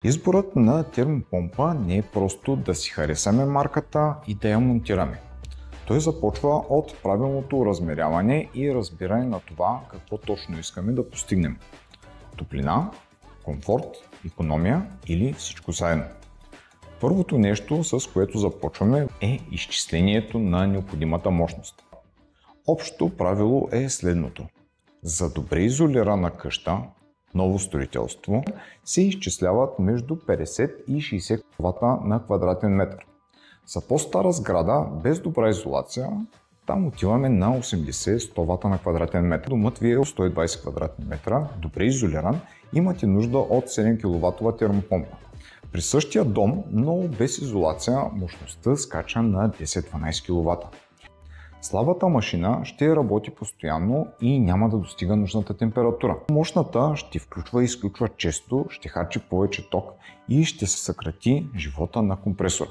Изборът на термопомпа не е просто да си харесаме марката и да я монтираме. Той започва от правилното размеряване и разбиране на това какво точно искаме да постигнем. Топлина, комфорт, икономия или всичко заедно. Първото нещо, с което започваме, е изчислението на необходимата мощност. Общото правило е следното. За добре изолирана къща, ново строителство, се изчисляват между 50 и 60 кВт на квадратен метър. За по-стара сграда, без добра изолация, там отиваме на 80-100 В на квадратен метър. Домът ви е 120 квадратни метра, добре изолиран, имате нужда от 7 кВт термопомпа. При същия дом, но без изолация, мощността скача на 10-12 кВт. Слабата машина ще работи постоянно и няма да достига нужната температура. Мощната ще включва и изключва често, ще харчи повече ток и ще се съкрати живота на компресора.